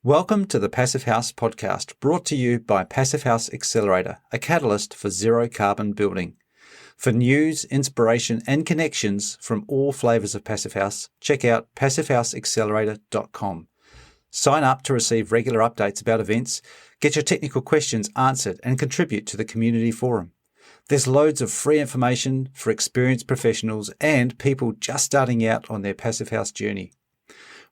Welcome to the Passive House podcast, brought to you by Passive House Accelerator, a catalyst for zero carbon building. For news, inspiration, and connections from all flavors of Passive House, check out passivehouseaccelerator.com. Sign up to receive regular updates about events, get your technical questions answered, and contribute to the community forum. There's loads of free information for experienced professionals and people just starting out on their Passive House journey.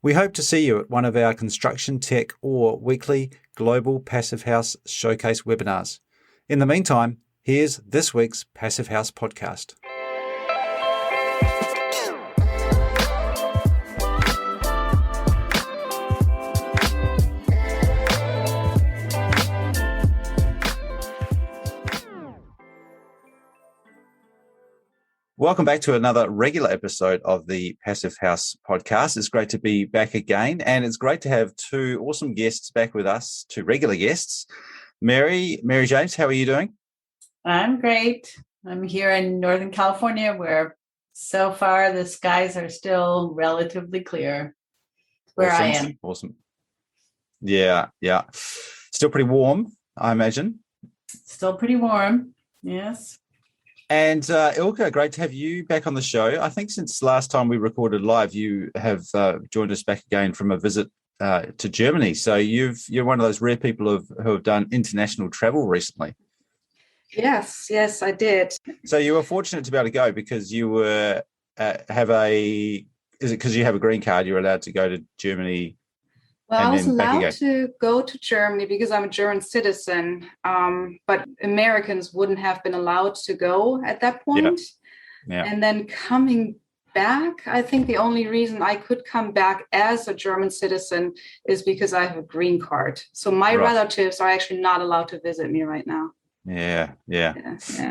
We hope to see you at one of our construction, tech, or weekly Global Passive House Showcase webinars. In the meantime, here's this week's Passive House podcast. Welcome back to another regular episode of the Passive House podcast. It's great to be back again, and it's great to have two awesome guests back with us, two regular guests. Mary James, how are you doing? I'm great. I'm here in Northern California, where so far the skies are still relatively clear. Where awesome. I am. Awesome. Yeah. Still pretty warm, I imagine. Still pretty warm, yes. And Ilka, great to have you back on the show. I think since last time we recorded live, you have joined us back again from a visit to Germany. So you're one of those rare people who have done international travel recently. Yes, I did. So you were fortunate to be able to go because you were is it because you have a green card, you're allowed to go to Germany? Well, I was allowed to go to Germany because I'm a German citizen, but Americans wouldn't have been allowed to go at that point. Yeah. And then coming back, I think the only reason I could come back as a German citizen is because I have a green card. So my relatives are actually not allowed to visit me right now. Yeah.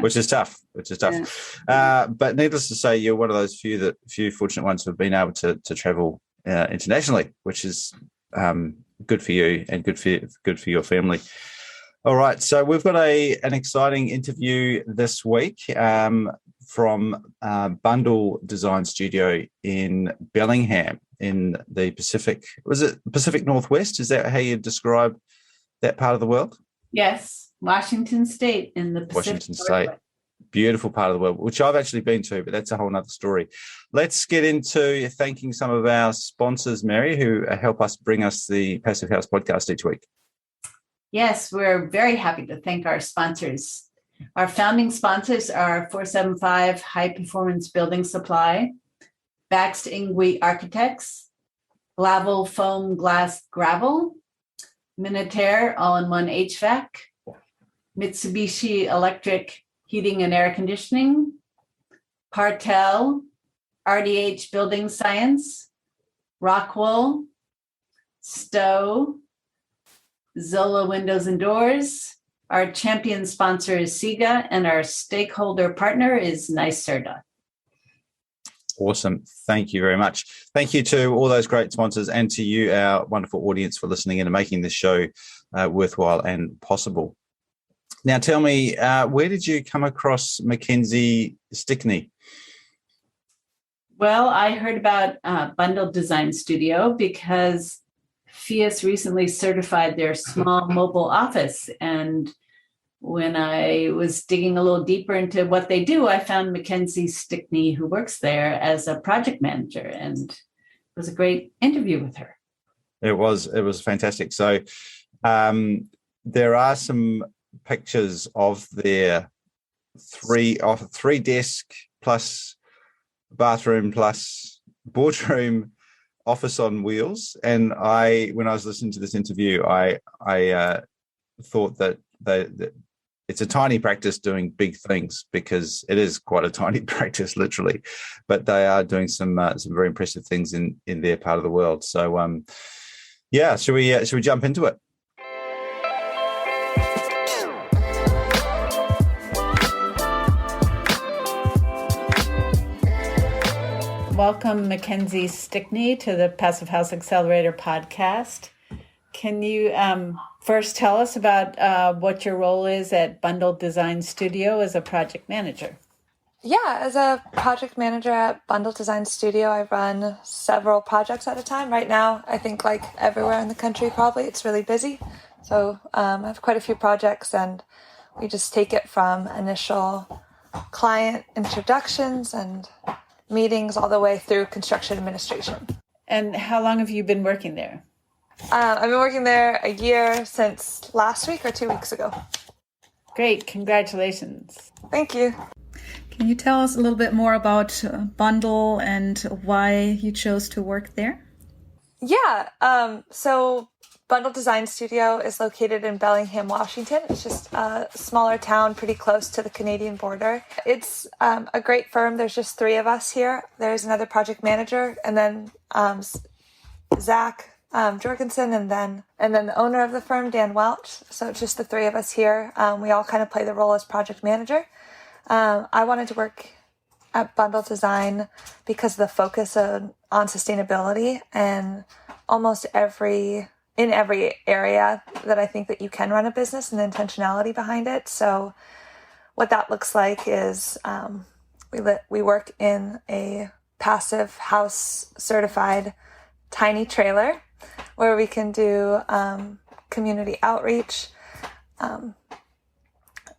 Which is tough. Yeah. But needless to say, you're one of those few fortunate ones who have been able to travel internationally, which is good for you and good for your family. All right, so we've got an exciting interview this week from Bundle Design Studio in Bellingham in the Pacific. Was it Pacific Northwest? Is that how you describe that part of the world? Yes, Washington State in the Pacific Washington State. Northwest. Beautiful part of the world, which I've actually been to, but that's a whole nother story. Let's get into thanking some of our sponsors, Mary, who help us bring us the Passive House podcast each week. Yes, we're very happy to thank our sponsors. Our founding sponsors are 475 High Performance Building Supply, Baxt Ingui Architects, Glavel Foam Glass Gravel, Minutair All-in-One HVAC, Mitsubishi Electric Heating and Air Conditioning, Partel, RDH Building Science, Rockwool, Stowe, Zola Windows and Doors. Our champion sponsor is SIGA, and our stakeholder partner is NYSERDA. Awesome. Thank you very much. Thank you to all those great sponsors and to you, our wonderful audience, for listening in and making this show worthwhile and possible. Now, tell me, where did you come across Mackenzie Stickney? Well, I heard about Bundle Design Studio because FIAS recently certified their small mobile office. And when I was digging a little deeper into what they do, I found Mackenzie Stickney, who works there as a project manager. And it was a great interview with her. It was fantastic. So there are some pictures of their three desk plus bathroom plus boardroom office on wheels, and when I was listening to this interview, I thought that it's a tiny practice doing big things, because it is quite a tiny practice, literally, but they are doing some very impressive things in their part of the world. So should we jump into it? Welcome, Mackenzie Stickney, to the Passive House Accelerator podcast. Can you first tell us about what your role is at Bundle Design Studio as a project manager? Yeah, as a project manager at Bundle Design Studio, I run several projects at a time. Right now, I think like everywhere in the country, probably it's really busy. So I have quite a few projects, and we just take it from initial client introductions and meetings all the way through construction administration. And how long have you been working there? I've been working there a year, since last week or 2 weeks ago. Great, congratulations. Thank you. Can you tell us a little bit more about Bundle and why you chose to work there? Yeah, so Bundle Design Studio is located in Bellingham, Washington. It's just a smaller town pretty close to the Canadian border. It's a great firm. There's just 3 of us here. There's another project manager, and then Zach Jorgensen, and then the owner of the firm, Dan Welch. So it's just the 3 of us here. We all kind of play the role as project manager. I wanted to work at Bundle Design because of the focus on sustainability, and almost in every area that I think that you can run a business, and the intentionality behind it. So what that looks like is we work in a passive house certified tiny trailer where we can do community outreach.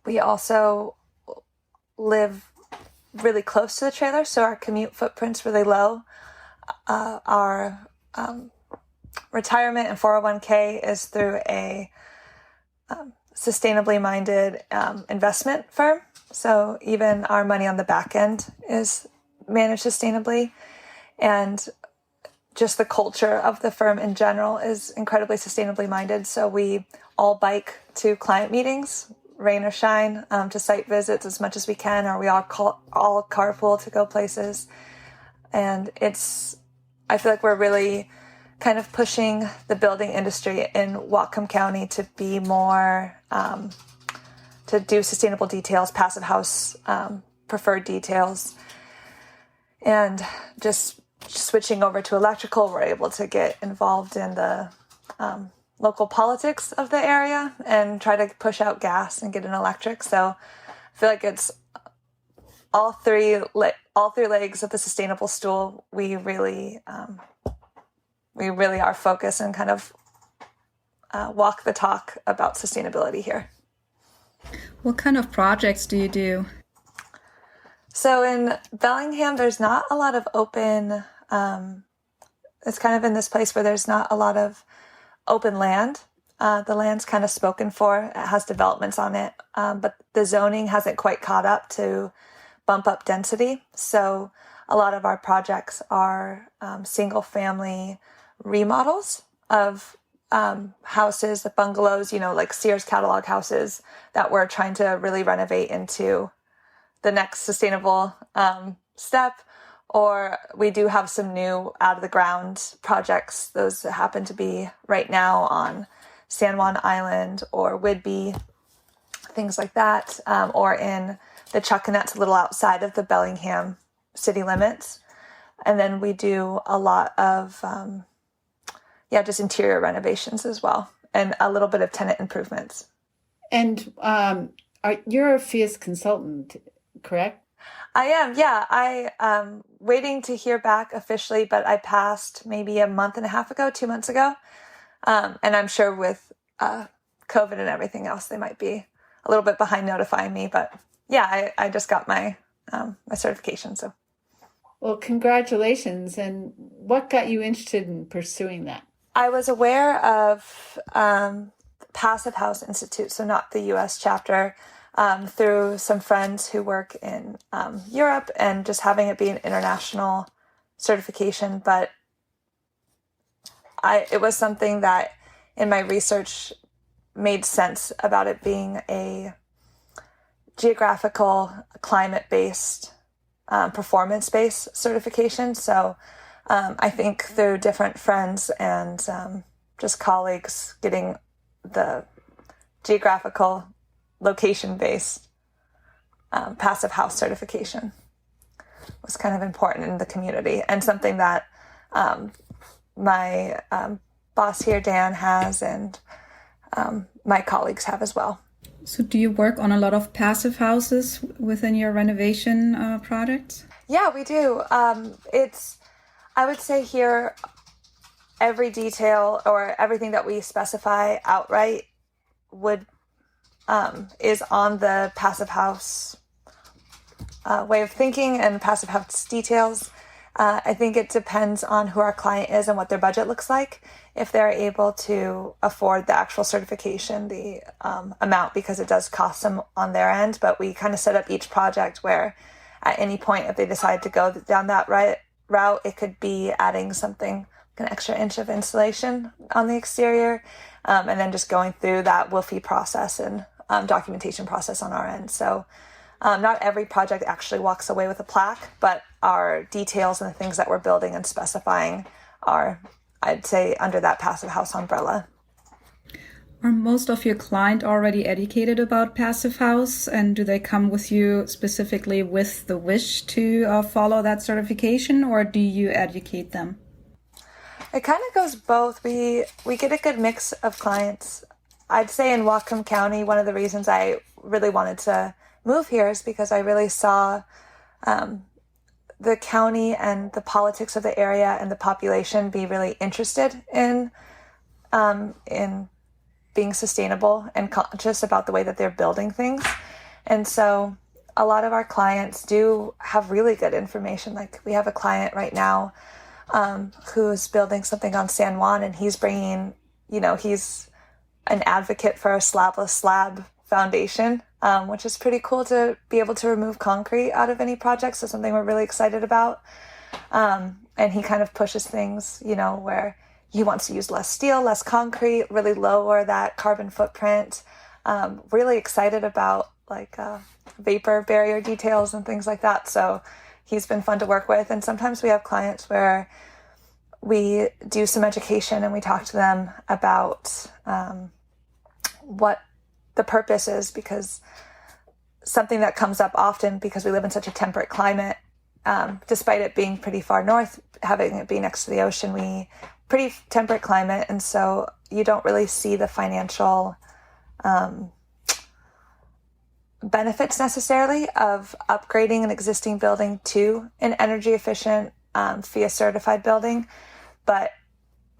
We also live really close to the trailer, so our commute footprint's really low. Our retirement and 401k is through a sustainably minded investment firm. So even our money on the back end is managed sustainably. And just the culture of the firm in general is incredibly sustainably minded. So we all bike to client meetings, rain or shine, to site visits as much as we can, or we all carpool to go places. And I feel like we're really kind of pushing the building industry in Whatcom County to be more, to do sustainable details, passive house preferred details. And just switching over to electrical, we're able to get involved in the local politics of the area and try to push out gas and get an electric. So I feel like it's all three legs of the sustainable stool. We really are focused and kind of walk the talk about sustainability here. What kind of projects do you do? So in Bellingham, there's not a lot of open, it's kind of in this place where there's not a lot of open land. The land's kind of spoken for. It has developments on it, but the zoning hasn't quite caught up to bump up density. So a lot of our projects are single family remodels of houses, bungalows, like Sears catalog houses that we're trying to really renovate into the next sustainable step. Or we do have some new out of the ground projects. Those happen to be right now on San Juan Island or Whidbey, things like that, or in the Chuckanets, a little outside of the Bellingham city limits. And then we do a lot of, just interior renovations as well, and a little bit of tenant improvements. And you're a FIAS consultant, correct? I am, yeah. I'm waiting to hear back officially, but I passed maybe a month and a half ago, 2 months ago. And I'm sure with COVID and everything else, they might be a little bit behind notifying me. But yeah, I just got my certification. So, well, congratulations. And what got you interested in pursuing that? I was aware of Passive House Institute, so not the U.S. chapter, through some friends who work in Europe, and just having it be an international certification. But it was something that in my research made sense about it being a geographical, climate-based, performance-based certification. So I think through different friends and just colleagues, getting the geographical, location-based passive house certification was kind of important in the community, and something that my boss here, Dan, has, and my colleagues have as well. So do you work on a lot of passive houses within your renovation projects? Yeah, we do. I would say here, every detail or everything that we specify outright is on the passive house way of thinking and passive house details. I think it depends on who our client is and what their budget looks like. If they're able to afford the actual certification, the amount, because it does cost them on their end. But we kind of set up each project where at any point, if they decide to go down that route, it could be adding something, like an extra inch of insulation on the exterior, and then just going through that WILFI process and documentation process on our end. So not every project actually walks away with a plaque, but our details and the things that we're building and specifying are, I'd say, under that passive house umbrella. Are most of your clients already educated about passive house, and do they come with you specifically with the wish to follow that certification, or do you educate them? It kind of goes both. We get a good mix of clients. I'd say in Whatcom County, one of the reasons I really wanted to move here is because I really saw the county and the politics of the area and the population be really interested in being sustainable and conscious about the way that they're building things. And so a lot of our clients do have really good information. Like we have a client right now who's building something on San Juan, and he's bringing, he's an advocate for a slabless slab foundation, which is pretty cool to be able to remove concrete out of any project. So something we're really excited about. And he kind of pushes things, where he wants to use less steel, less concrete, really lower that carbon footprint. Really excited about vapor barrier details and things like that. So he's been fun to work with. And sometimes we have clients where we do some education and we talk to them about what the purpose is, because something that comes up often, because we live in such a temperate climate, despite it being pretty far north, having it be next to the ocean, pretty temperate climate. And so you don't really see the financial benefits necessarily of upgrading an existing building to an energy efficient FIA certified building. But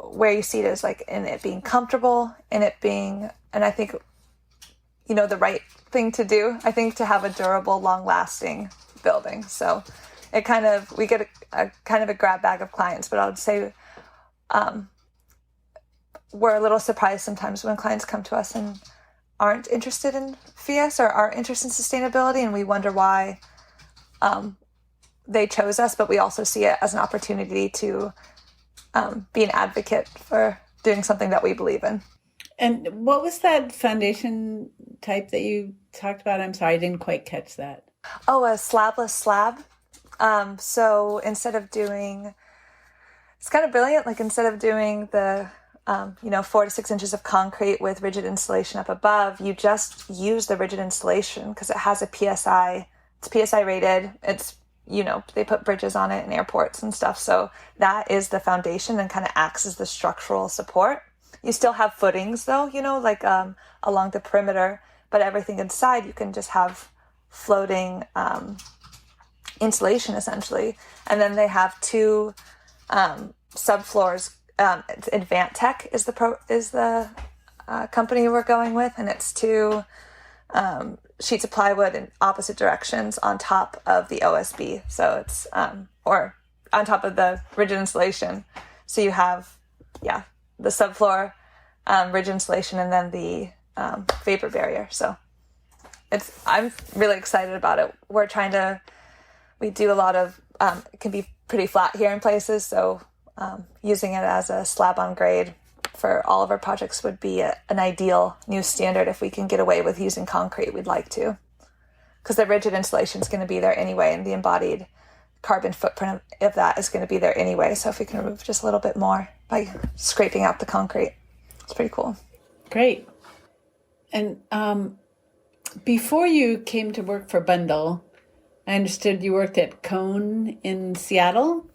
where you see it is in it being comfortable, in it being, and I think, the right thing to do, I think, to have a durable, long lasting building. So we get a kind of a grab bag of clients, but I would say we're a little surprised sometimes when clients come to us and aren't interested in FIAS or aren't interested in sustainability, and we wonder why they chose us, but we also see it as an opportunity to be an advocate for doing something that we believe in. And what was that foundation type that you talked about? I'm sorry, I didn't quite catch that. Oh, a slabless slab. So instead of doing, it's kind of brilliant. Instead of doing the, 4 to 6 inches of concrete with rigid insulation up above, you just use the rigid insulation because it has a PSI. It's PSI rated. It's, they put bridges on it in airports and stuff. So that is the foundation and kind of acts as the structural support. You still have footings though, along the perimeter, but everything inside you can just have floating insulation essentially. And then they have two subfloors. Advantech is the company we're going with, and it's two sheets of plywood in opposite directions on top of the OSB. So it's or on top of the rigid insulation. So you have the subfloor rigid insulation and then the vapor barrier. So I'm really excited about it. We do a lot of it can be pretty flat here in places, so using it as a slab on grade for all of our projects would be an ideal new standard. If we can get away with using concrete, we'd like to, because the rigid insulation is going to be there anyway, and the embodied carbon footprint of that is going to be there anyway. So if we can remove just a little bit more by scraping out the concrete, it's pretty cool. Great. And before you came to work for Bundle, I understood you worked at Cone in Seattle.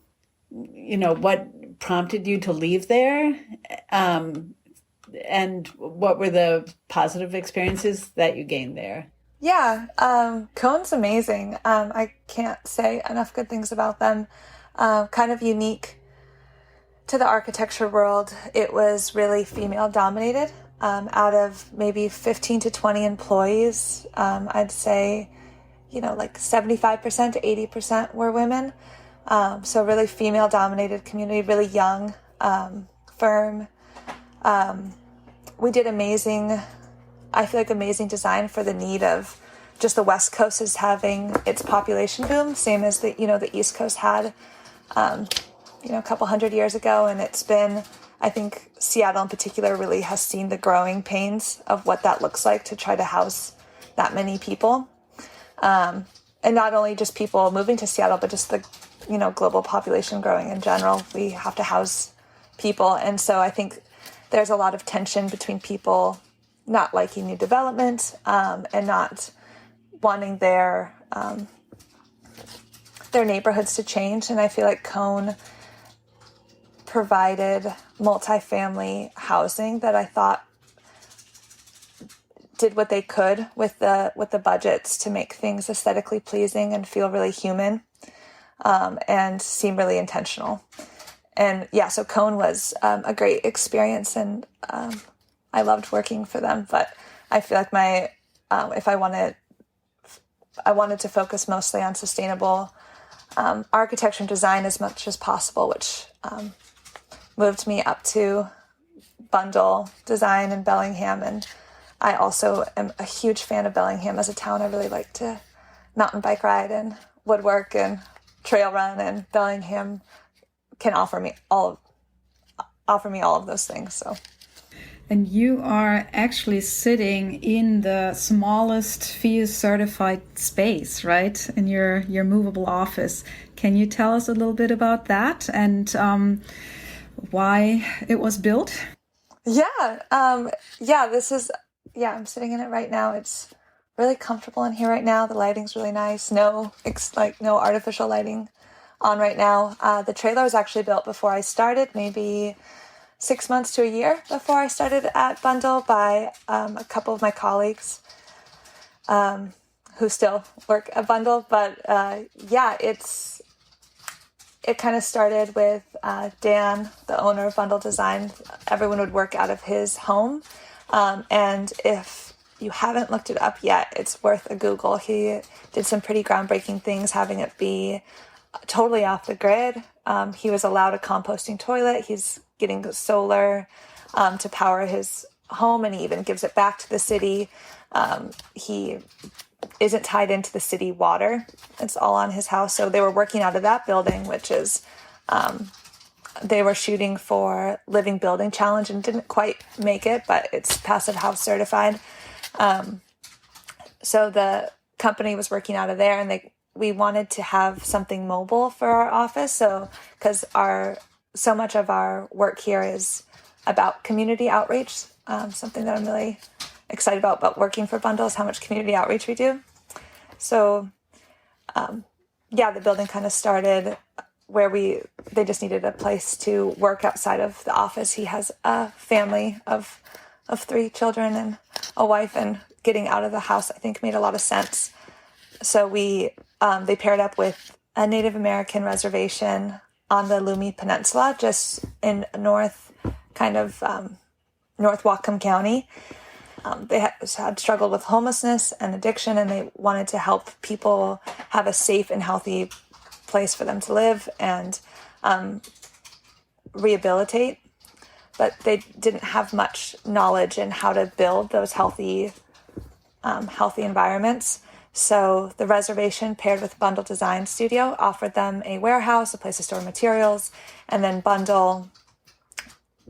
What prompted you to leave there? And what were the positive experiences that you gained there? Yeah, Cone's amazing. I can't say enough good things about them. Kind of unique to the architecture world. It was really female dominated. Out of maybe 15 to 20 employees, I'd say, like 75% to 80% were women. So really female dominated community, really young, firm. We did amazing design for the need of just the West Coast is having its population boom, same as the East Coast had, a couple hundred years ago. And it's been, I think Seattle in particular really has seen the growing pains of what that looks like to try to house that many people. And not only just people moving to Seattle, but just the, global population growing in general. We have to house people. And so I think there's a lot of tension between people not liking new development and not wanting their neighborhoods to change. And I feel like Cone provided multifamily housing that I thought did what they could with the budgets to make things aesthetically pleasing and feel really human and seem really intentional. And yeah, so Cone was a great experience, and I loved working for them. But I feel like I wanted to focus mostly on sustainable architecture and design as much as possible, which moved me up to bundle design in Bellingham. And I also am a huge fan of Bellingham as a town. I really like to mountain bike ride and woodwork and trail run, and Bellingham can offer me all of those things. So. And you are actually sitting in the smallest FIAS certified space, right? In your movable office. Can you tell us a little bit about that and why it was built? Yeah. I'm sitting in it right now. It's really comfortable in here right now. The lighting's really nice. No artificial lighting on right now. The trailer was actually built before I started, maybe 6 months to a year before I started at Bundle, by a couple of my colleagues who still work at Bundle. But it kind of started with Dan, the owner of Bundle Design. Everyone would work out of his home. And if you haven't looked it up yet, it's worth a Google. He did some pretty groundbreaking things, having it be totally off the grid. He was allowed a composting toilet. He's getting solar to power his home, and he even gives it back to the city. He isn't tied into the city water. It's all on his house. So they were working out of that building, which is, they were shooting for Living Building Challenge and didn't quite make it, but it's Passive House certified. So the company was working out of there, and we wanted to have something mobile for our office. So, because so much of our work here is about community outreach, something that I'm really excited about working for Bundle is how much community outreach we do. So, the building kind of started where they just needed a place to work outside of the office. He has a family of 3 children and a wife, and getting out of the house, I think, made a lot of sense. So they paired up with a Native American reservation on the Lumi Peninsula, just in North Whatcom County. They had struggled with homelessness and addiction, and they wanted to help people have a safe and healthy place for them to live and rehabilitate. But they didn't have much knowledge in how to build those healthy environments. So the reservation, paired with Bundle Design Studio, offered them a warehouse, a place to store materials, and then Bundle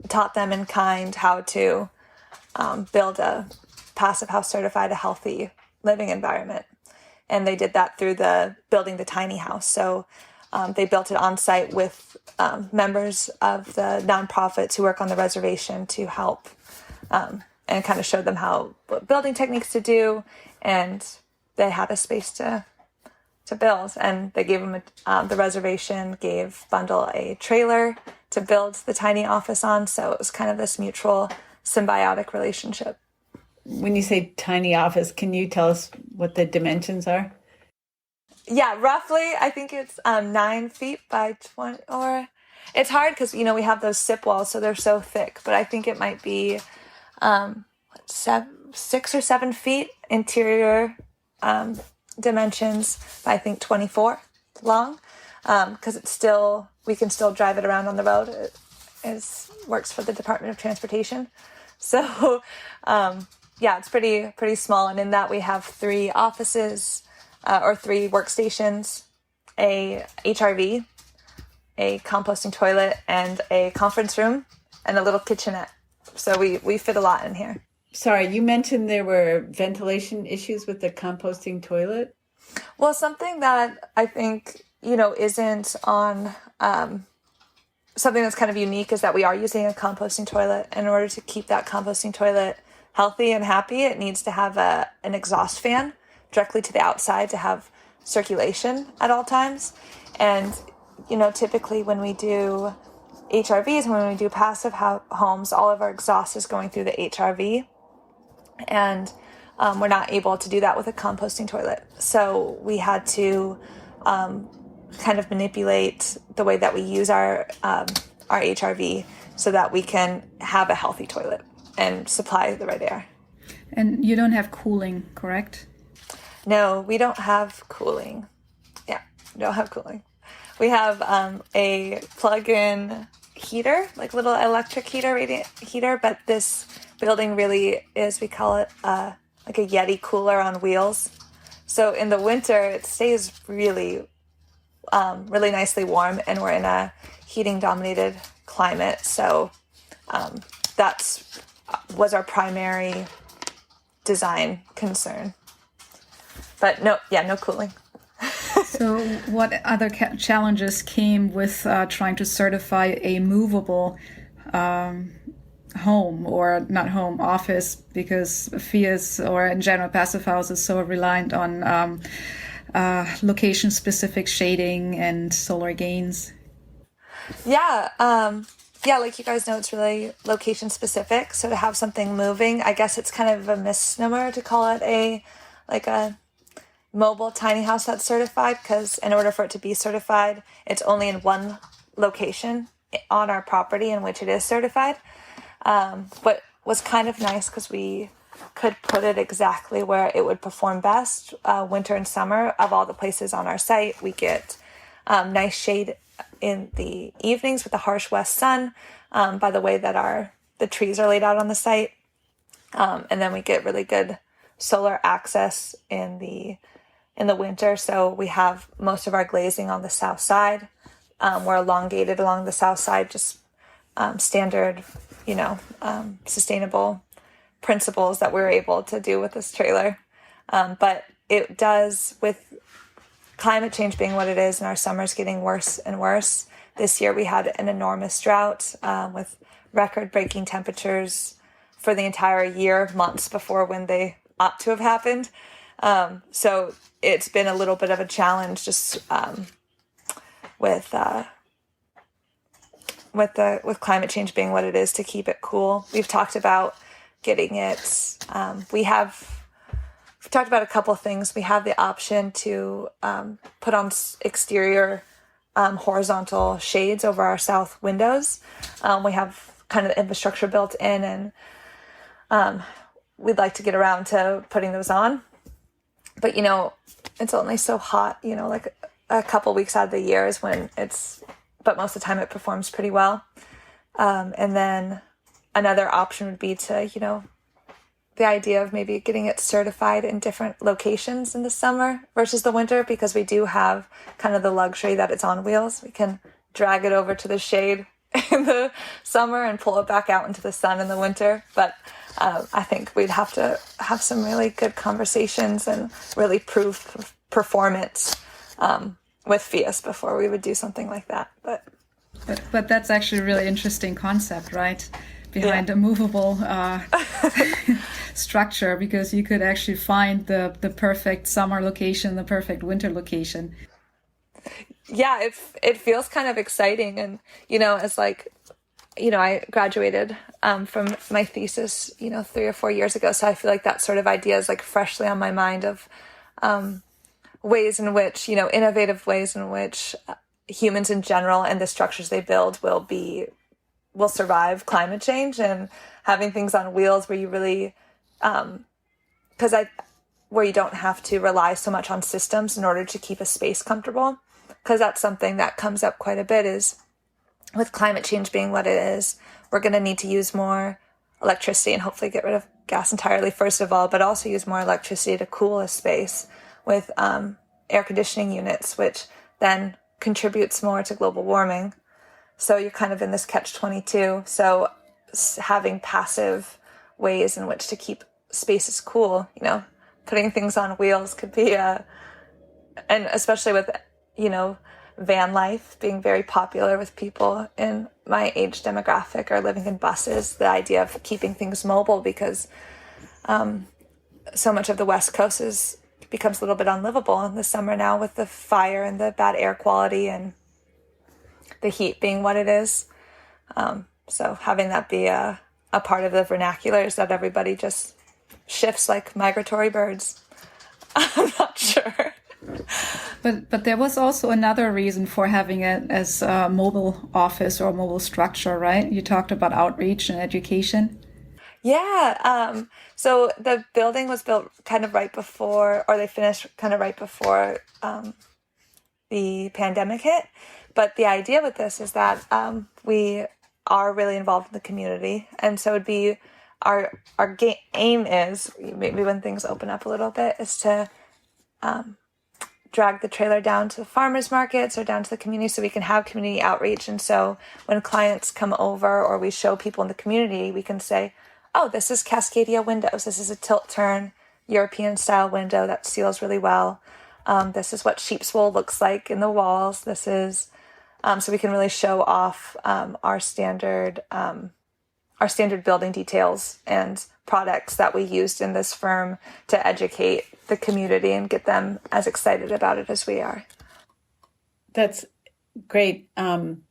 taught them in kind how to build a Passive House certified, a healthy living environment. And they did that through building the tiny house. So they built it on site with members of the nonprofits who work on the reservation to help and kind of showed them what building techniques to do. And they had a space to build, and they gave them the reservation gave Bundle a trailer to build the tiny office on. So it was kind of this mutual symbiotic relationship. When you say tiny office, can you tell us what the dimensions are? Yeah, roughly, I think it's 9 feet by 20, or it's hard because, you know, we have those SIP walls, so they're so thick, but I think it might be 6 or 7 feet interior dimensions by, I think, 24 long, because it's still, we can still drive it around on the road. It works for the Department of Transportation. So, yeah, it's pretty small. And in that we have 3 offices, or 3 workstations, a HRV, a composting toilet, and a conference room, and a little kitchenette. So we fit a lot in here. Sorry, you mentioned there were ventilation issues with the composting toilet? Well, something that I think, you know, isn't on, something that's kind of unique is that we are using a composting toilet. In order to keep that composting toilet healthy and happy, it needs to have an exhaust fan directly to the outside to have circulation at all times. And, you know, typically when we do HRVs, when we do passive homes, all of our exhaust is going through the HRV. And we're not able to do that with a composting toilet. So we had to kind of manipulate the way that we use our HRV so that we can have a healthy toilet and supply the right air. And you don't have cooling, correct? No, we don't have cooling. Yeah, we don't have cooling. We have a plug-in heater, like little electric heater, radiant heater, but this building really is, we call it like a Yeti cooler on wheels. So in the winter, it stays really, really nicely warm, and we're in a heating-dominated climate. So that's was our primary design concern. But no cooling. So what other challenges came with trying to certify a movable home, or not home, office, because FIAS, or in general Passive House, is so reliant on location-specific shading and solar gains? Yeah, like you guys know, it's really location-specific. So to have something moving, I guess it's kind of a misnomer to call it a mobile tiny house that's certified, because in order for it to be certified, it's only in one location on our property in which it is certified. But was kind of nice because we could put it exactly where it would perform best. Winter and summer, of all the places on our site, we get nice shade in the evenings with the harsh west sun, by the way that the trees are laid out on the site. And then we get really good solar access in the winter. So we have most of our glazing on the south side. We're elongated along the south side, just standard, sustainable principles that we're able to do with this trailer. But it does, with climate change being what it is and our summers getting worse and worse. This year we had an enormous drought with record-breaking temperatures for the entire year, months before when they ought to have happened. So it's been a little bit of a challenge just with climate change being what it is, to keep it cool. We've talked about getting it. We've talked about a couple of things. We have the option to put on exterior horizontal shades over our south windows. We have kind of the infrastructure built in, and we'd like to get around to putting those on. But, it's only so hot, like a couple weeks out of the year is when but most of the time it performs pretty well. And then another option would be to, the idea of maybe getting it certified in different locations in the summer versus the winter, because we do have kind of the luxury that it's on wheels. We can drag it over to the shade in the summer and pull it back out into the sun in the winter. But I think we'd have to have some really good conversations and really prove performance with FIAS before we would do something like that. But that's actually a really interesting concept, right? Behind a movable structure, because you could actually find the perfect summer location, the perfect winter location. Yeah, it feels kind of exciting, and it's like I graduated from my thesis, 3 or 4 years ago. So I feel like that sort of idea is like freshly on my mind of ways in which, innovative ways in which humans in general and the structures they build will survive climate change, and having things on wheels where you really, where you don't have to rely so much on systems in order to keep a space comfortable. Because that's something that comes up quite a bit, is with climate change being what it is, we're going to need to use more electricity and hopefully get rid of gas entirely, first of all, but also use more electricity to cool a space with air conditioning units, which then contributes more to global warming. So you're kind of in this catch-22. So having passive ways in which to keep spaces cool, putting things on wheels could be and especially with, van life being very popular with people in my age demographic or living in buses, the idea of keeping things mobile, because so much of the West Coast becomes a little bit unlivable in the summer now with the fire and the bad air quality and the heat being what it is. So having that be a part of the vernacular is that everybody just shifts like migratory birds. I'm not sure. But there was also another reason for having it as a mobile office or mobile structure, right? You talked about outreach and education. Yeah. So the building was built kind of right before, or they finished kind of right before the pandemic hit. But the idea with this is that we are really involved in the community. And so it'd be our aim is, maybe when things open up a little bit, is to drag the trailer down to the farmers markets or down to the community so we can have community outreach. And so when clients come over or we show people in the community, we can say, oh, this is Cascadia windows. This is a tilt-turn European style window that seals really well. This is what sheep's wool looks like in the walls. This is, so we can really show off our standard building details and products that we used in this firm to educate the community and get them as excited about it as we are. That's great. And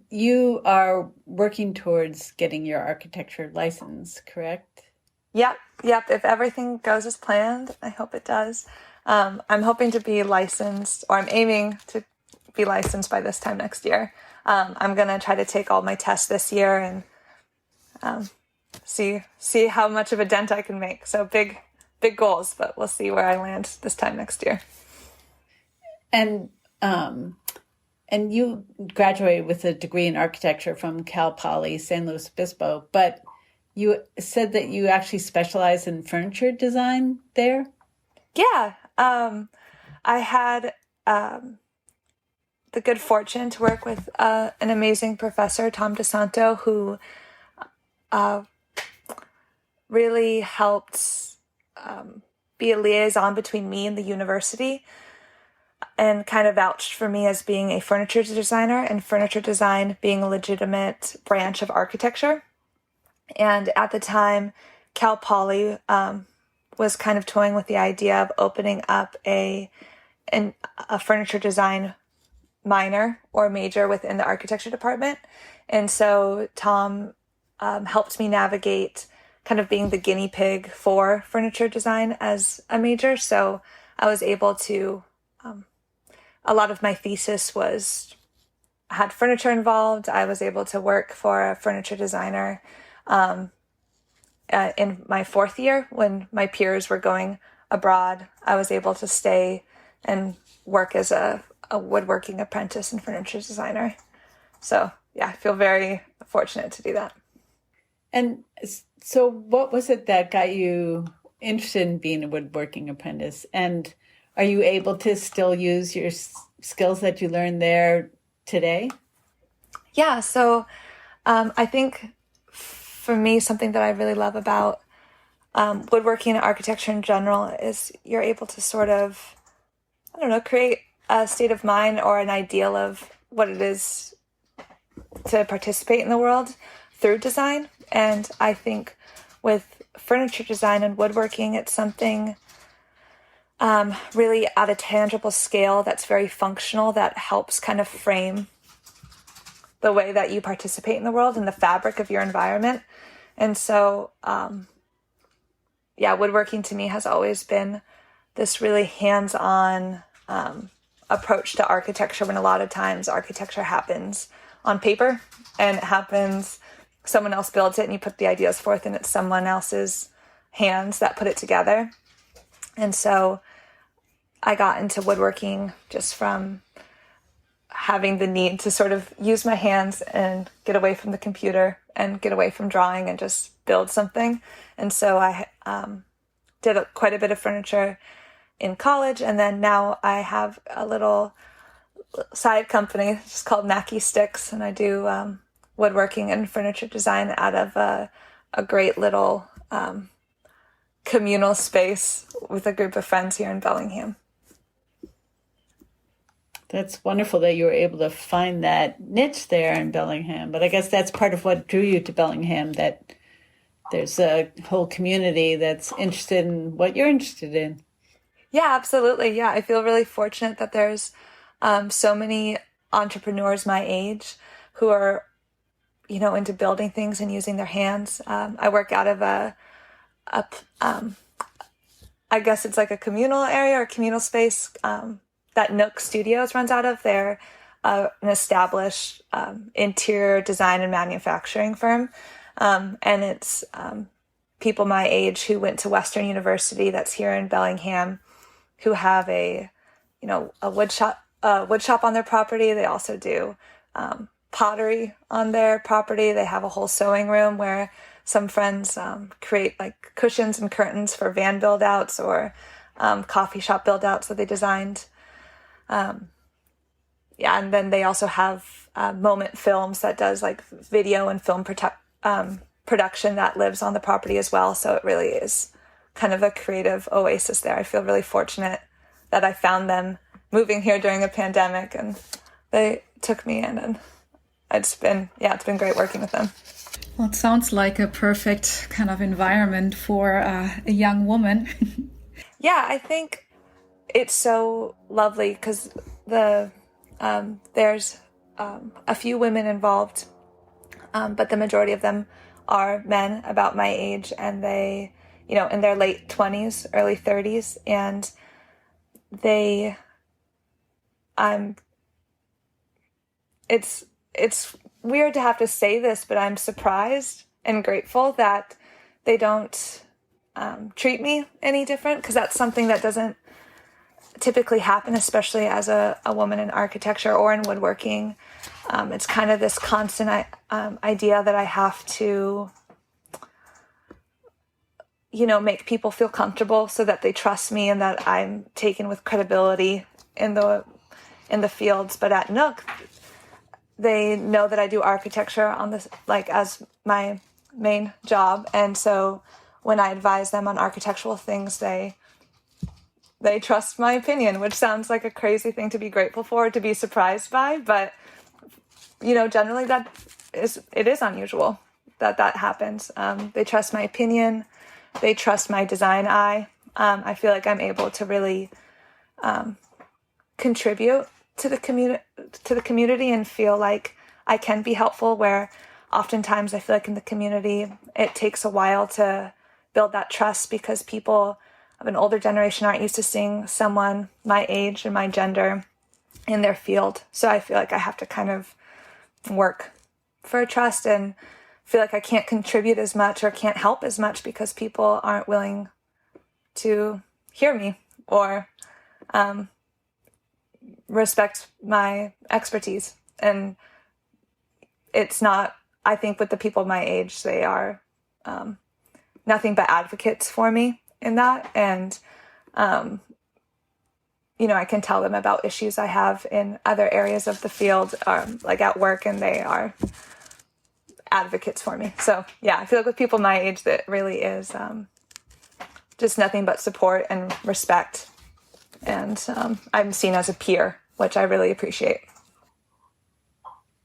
you are working towards getting your architecture license, correct? Yep. If everything goes as planned, I hope it does. I'm hoping to be licensed, or I'm aiming to be licensed by this time next year. I'm going to try to take all my tests this year and see how much of a dent I can make. So big goals, but we'll see where I land this time next year. And you graduated with a degree in architecture from Cal Poly San Luis Obispo, but you said that you actually specialize in furniture design there? Yeah. I had the good fortune to work with an amazing professor, Tom DeSanto, who really helped be a liaison between me and the university, and kind of vouched for me as being a furniture designer, and furniture design being a legitimate branch of architecture. And at the time, Cal Poly was kind of toying with the idea of opening up a furniture design minor or major within the architecture department. And so Tom helped me navigate kind of being the guinea pig for furniture design as a major. So I was able to, a lot of my thesis had furniture involved. I was able to work for a furniture designer in my fourth year when my peers were going abroad. I was able to stay and work as a woodworking apprentice and furniture designer. So yeah, I feel very fortunate to do that. And so what was it that got you interested in being a woodworking apprentice? And are you able to still use your skills that you learned there today? Yeah, so I think for me, something that I really love about woodworking and architecture in general is you're able to sort of, create a state of mind or an ideal of what it is to participate in the world through design. And I think with furniture design and woodworking, it's something really at a tangible scale that's very functional, that helps kind of frame the way that you participate in the world and the fabric of your environment. And so, woodworking to me has always been this really hands-on approach to architecture, when a lot of times architecture happens on paper and it happens, someone else builds it and you put the ideas forth and it's someone else's hands that put it together. And so I got into woodworking just from having the need to sort of use my hands and get away from the computer and get away from drawing and just build something. And so I did quite a bit of furniture in college, and then now I have a little side company just called Mackie Sticks, and I do woodworking and furniture design out of a great little communal space with a group of friends here in Bellingham. That's wonderful that you were able to find that niche there in Bellingham. But I guess that's part of what drew you to Bellingham, that there's a whole community that's interested in what you're interested in. Yeah, absolutely. Yeah, I feel really fortunate that there's so many entrepreneurs my age who are, into building things and using their hands. I work out of I guess it's like a communal area or communal space that Nook Studios runs out of. They're an established interior design and manufacturing firm. And it's people my age who went to Western University that's here in Bellingham, who have a wood shop on their property. They also do pottery on their property. They have a whole sewing room where some friends create like cushions and curtains for van build outs or coffee shop build outs that they designed. And then they also have Moment Films that does like video and film production that lives on the property as well. So it really is kind of a creative oasis there. I feel really fortunate that I found them moving here during a pandemic, and they took me in, and it's been great working with them. Well, it sounds like a perfect kind of environment for a young woman. Yeah, I think it's so lovely because there's a few women involved, but the majority of them are men about my age, and they, in their late 20s, early 30s, and it's weird to have to say this, but I'm surprised and grateful that they don't treat me any different, because that's something that doesn't typically happen, especially as a woman in architecture or in woodworking. It's kind of this constant idea that I have to, make people feel comfortable so that they trust me and that I'm taken with credibility in the fields. But at Nook, they know that I do architecture on this, like, as my main job. And so when I advise them on architectural things, they trust my opinion, which sounds like a crazy thing to be grateful for, to be surprised by. But, generally it is unusual that happens. They trust my opinion. They trust my design eye. I feel like I'm able to really contribute to the community and feel like I can be helpful, where oftentimes I feel like in the community it takes a while to build that trust, because people of an older generation aren't used to seeing someone my age and my gender in their field. So I feel like I have to kind of work for trust, and feel like I can't contribute as much or can't help as much because people aren't willing to hear me or respect my expertise. And it's not, I think with the people my age, they are nothing but advocates for me in that. And, I can tell them about issues I have in other areas of the field, like at work, and they are advocates for me. So yeah, I feel like with people my age, that really is just nothing but support and respect. And I'm seen as a peer, which I really appreciate.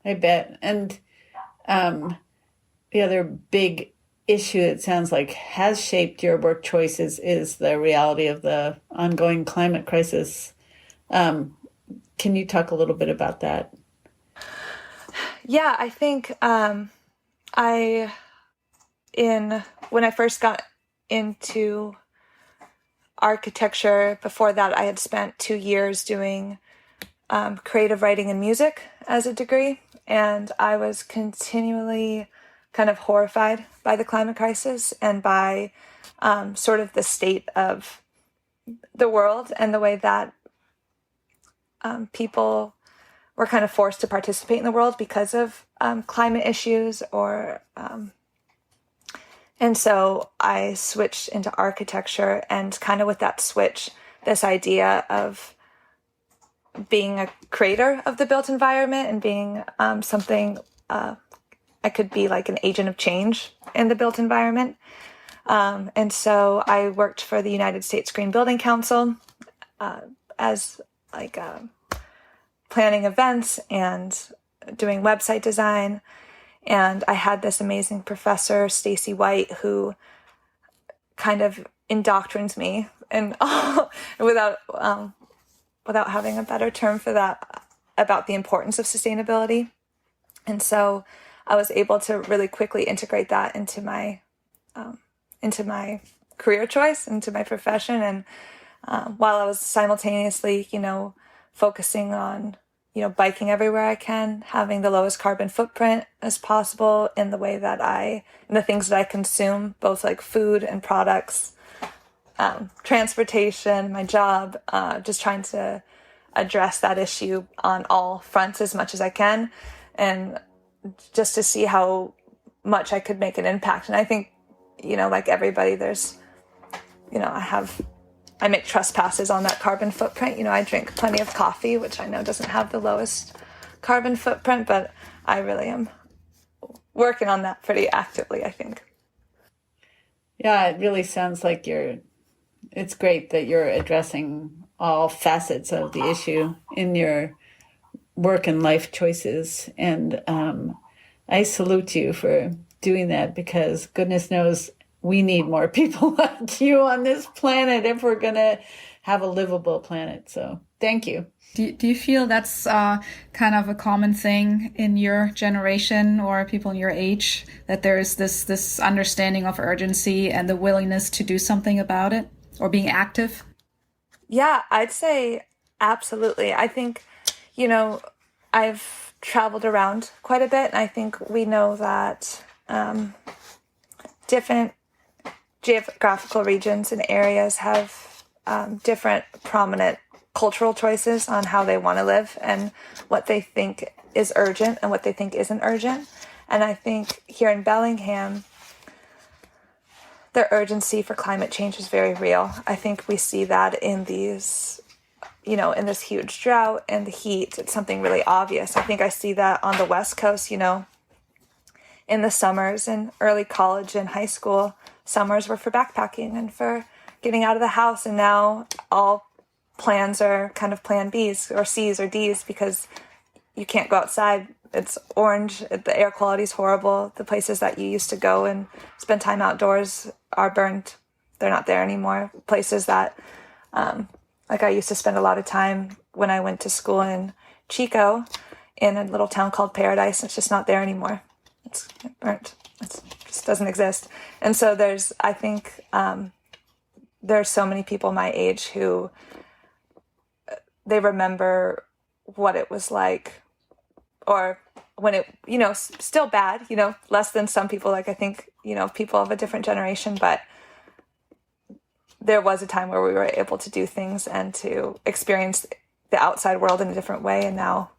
I bet. And the other big issue, it sounds like, has shaped your work choices is the reality of the ongoing climate crisis. Can you talk a little bit about that? Yeah, I think when I first got into architecture, before that I had spent 2 years doing creative writing and music as a degree, and I was continually kind of horrified by the climate crisis and by sort of the state of the world and the way that people were kind of forced to participate in the world because of climate issues and so I switched into architecture, and kind of with that switch, this idea of being a creator of the built environment and being something I could be like an agent of change in the built environment. And so I worked for the United States Green Building Council as like planning events and doing website design. And I had this amazing professor, Stacy White, who kind of indoctrines me, and without having a better term for that, about the importance of sustainability. And so I was able to really quickly integrate that into my career choice, into my profession. And while I was simultaneously, focusing on, biking everywhere I can, having the lowest carbon footprint as possible in the way that in the things that I consume, both like food and products, transportation, my job, just trying to address that issue on all fronts as much as I can, and just to see how much I could make an impact. And I think, like everybody, there's, I make trespasses on that carbon footprint. I drink plenty of coffee, which I know doesn't have the lowest carbon footprint, but I really am working on that pretty actively, I think. Yeah, it really sounds like it's great that you're addressing all facets of the issue in your work and life choices. And I salute you for doing that, because goodness knows we need more people like you on this planet if we're going to have a livable planet. So thank you. Do you feel that's kind of a common thing in your generation or people in your age, that there is this understanding of urgency and the willingness to do something about it, or being active? Yeah, I'd say absolutely. I think, I've traveled around quite a bit, and I think we know that different geographical regions and areas have different prominent cultural choices on how they want to live and what they think is urgent and what they think isn't urgent. And I think here in Bellingham, the urgency for climate change is very real. I think we see that in these, in this huge drought and the heat. It's something really obvious. I think I see that on the West Coast, in the summers in early college and high school. Summers were for backpacking and for getting out of the house. And now all plans are kind of plan Bs or Cs or Ds, because you can't go outside. It's orange. The air quality is horrible. The places that you used to go and spend time outdoors are burned. They're not there anymore. Places that, like I used to spend a lot of time when I went to school in Chico, in a little town called Paradise. It's just not there anymore. It's burnt. It just doesn't exist. And so I think there's so many people my age who they remember what it was like, or when it, still bad, less than some people, like I think, people of a different generation, but there was a time where we were able to do things and to experience the outside world in a different way. And now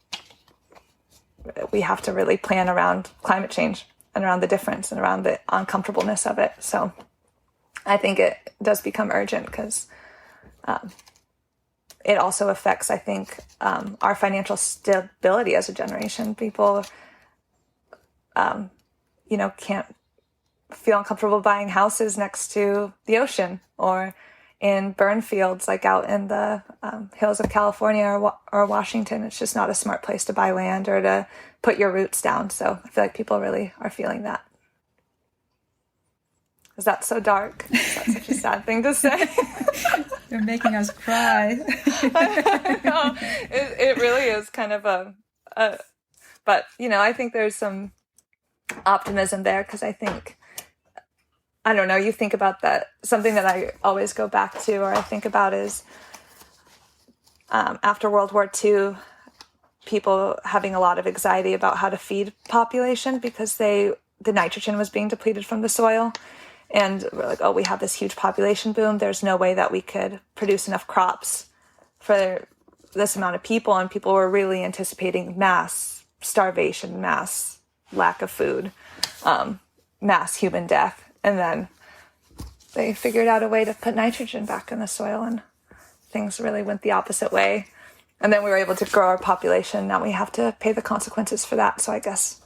we have to really plan around climate change and around the difference and around the uncomfortableness of it. So I think it does become urgent, because it also affects, I think, our financial stability as a generation. People, can't feel uncomfortable buying houses next to the ocean or in burn fields, like out in the hills of California or Washington. It's just not a smart place to buy land or to put your roots down. So I feel like people really are feeling that. Is that so dark? Is that such a sad thing to say? You're making us cry. It really is kind of But, I think there's some optimism there, because I don't know, you think about that. Something that I always go back to, or I think about, is after World War II, people having a lot of anxiety about how to feed population because the nitrogen was being depleted from the soil. And we're like, oh, we have this huge population boom. There's no way that we could produce enough crops for this amount of people. And people were really anticipating mass starvation, mass lack of food, mass human death. And then they figured out a way to put nitrogen back in the soil, and things really went the opposite way. And then we were able to grow our population. Now we have to pay the consequences for that. So I guess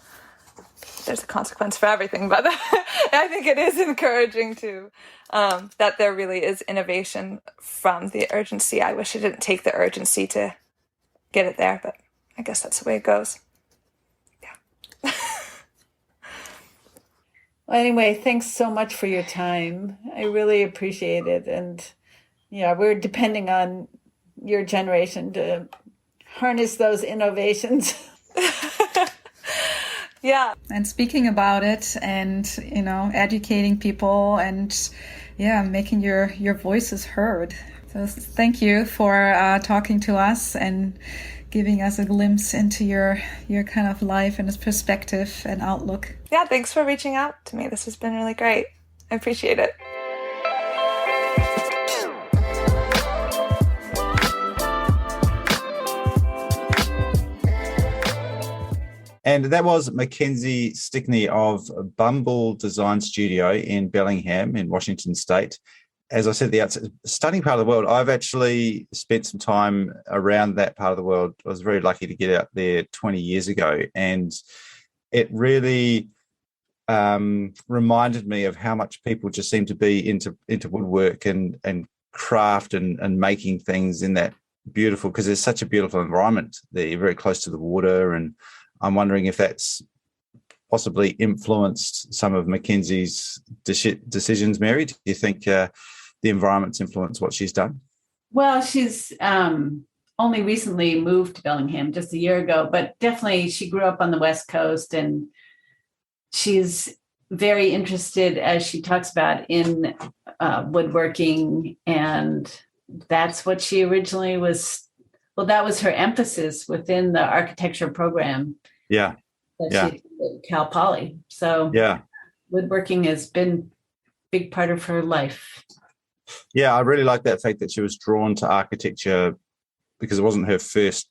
there's a consequence for everything. But I think it is encouraging too, that there really is innovation from the urgency. I wish it didn't take the urgency to get it there, but I guess that's the way it goes. Yeah. Well, anyway, thanks so much for your time. I really appreciate it. And yeah, we're depending on your generation to harness those innovations. Yeah. And speaking about it, and educating people, and making your voices heard. So thank you for talking to us and giving us a glimpse into your kind of life and its perspective and outlook. Yeah, thanks for reaching out to me. This has been really great. I appreciate it. And that was Mackenzie Stickney of Bumble Design Studio in Bellingham in Washington State. As I said at the outset, stunning part of the world. I've actually spent some time around that part of the world. I was very lucky to get out there 20 years ago, and it really reminded me of how much people just seem to be into woodwork and craft and making things in that beautiful, because it's such a beautiful environment there. You're very close to the water, and I'm wondering if that's possibly influenced some of Mackenzie's decisions. Mary, do you think the environment's influenced what she's done? Well, she's only recently moved to Bellingham, just a year ago, but definitely she grew up on the West Coast, and she's very interested, as she talks about, in woodworking. And that's what she originally was. Well, that was her emphasis within the architecture program. Yeah. That she did at Cal Poly. So woodworking has been a big part of her life. Yeah, I really like that fact that she was drawn to architecture, because it wasn't her first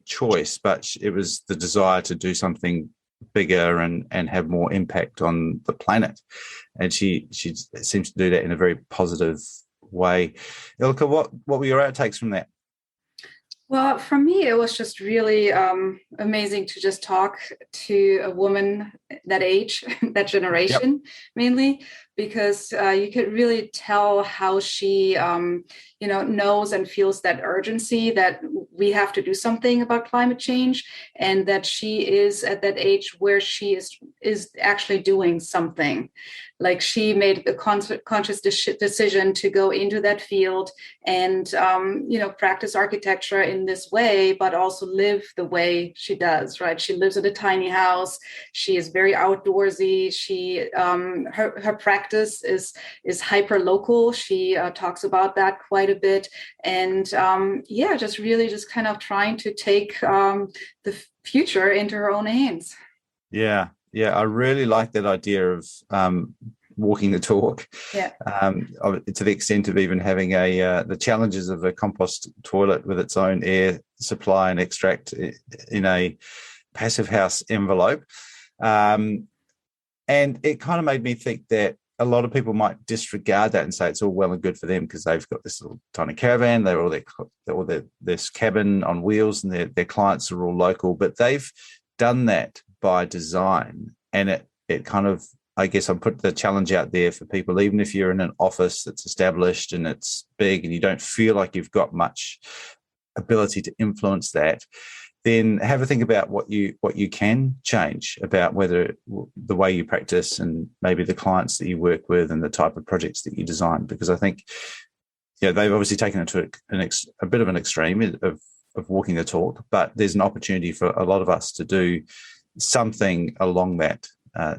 choice, but it was the desire to do something bigger and have more impact on the planet. And she seems to do that in a very positive way. Ilka, what were your outtakes from that? Well, for me, it was just really amazing to just talk to a woman that age, that generation, mainly, because you could really tell how she, knows and feels that urgency that we have to do something about climate change, and that she is at that age where she is actually doing something. Like, she made a conscious decision to go into that field and, practice architecture in this way, but also live the way she does, right? She lives in a tiny house. She is very outdoorsy. She, her practice is hyper local. She talks about that quite a bit. And just kind of trying to take the future into her own hands. Yeah, I really like that idea of walking the talk. Yeah. To the extent of even having the challenges of a compost toilet with its own air supply and extract in a passive house envelope. And it kind of made me think that a lot of people might disregard that and say it's all well and good for them because they've got this little tiny caravan, they're all this cabin on wheels, and their clients are all local, but they've done that by design. And it kind of, I guess I'm putting the challenge out there for people, even if you're in an office that's established and it's big and you don't feel like you've got much ability to influence that, then have a think about what you can change about whether the way you practice and maybe the clients that you work with and the type of projects that you design. Because I think they've obviously taken it to a bit of an extreme of walking the talk, but there's an opportunity for a lot of us to do something along that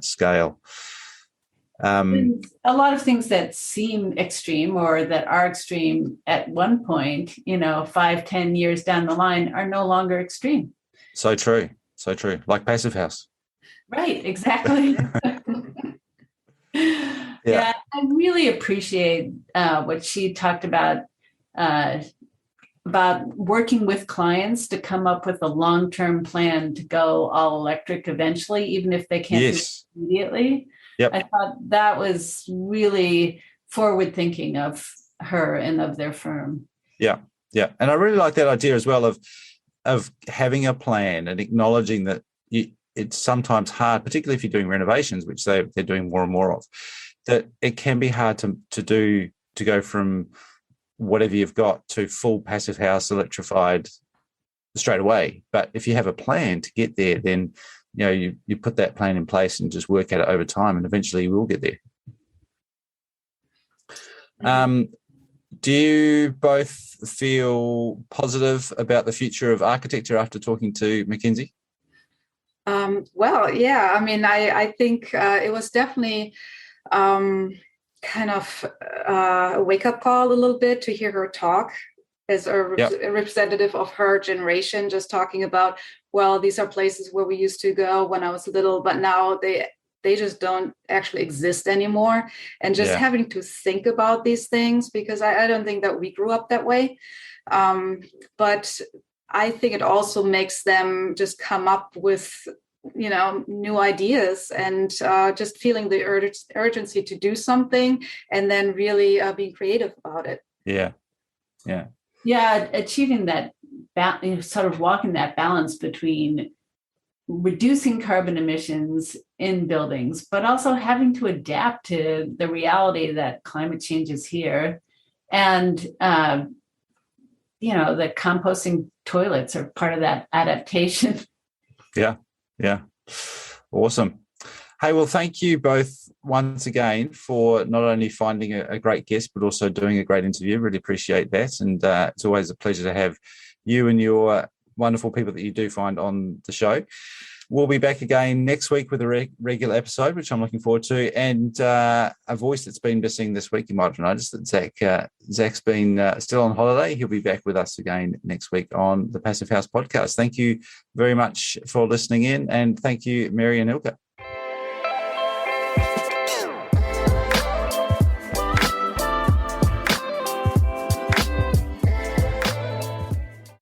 scale. A lot of things that seem extreme or that are extreme at one point, 5-10 years down the line, are no longer extreme. So true. Like Passive House. Right, exactly. Yeah, I really appreciate what she talked about working with clients to come up with a long-term plan to go all electric eventually, even if they can't do it immediately. Yep. I thought that was really forward-thinking of her and of their firm. Yeah. And I really like that idea as well of having a plan and acknowledging that it's sometimes hard, particularly if you're doing renovations, which they're doing more and more of, that it can be hard to go from whatever you've got to full passive house electrified straight away. But if you have a plan to get there, then you put that plan in place and just work at it over time, and eventually you will get there. Do you both feel positive about the future of architecture after talking to Mackenzie? Well, yeah. I mean, I think it was definitely kind of a wake-up call a little bit to hear her talk as a representative of her generation, just talking about, well, these are places where we used to go when I was little, but now they just don't actually exist anymore. And just having to think about these things, because I don't think that we grew up that way. But I think it also makes them just come up with, new ideas and just feeling the urgency to do something, and then really being creative about it. Yeah, achieving that, sort of walking that balance between reducing carbon emissions in buildings, but also having to adapt to the reality that climate change is here. And, the composting toilets are part of that adaptation. Yeah. Awesome. Hey, well, thank you both once again for not only finding a great guest, but also doing a great interview. Really appreciate that. And it's always a pleasure to have you and your wonderful people that you do find on the show. We'll be back again next week with a regular episode, which I'm looking forward to. And a voice that's been missing this week, you might have noticed that Zach's been still on holiday. He'll be back with us again next week on the Passive House podcast. Thank you very much for listening in. And thank you, Mary and Ilka.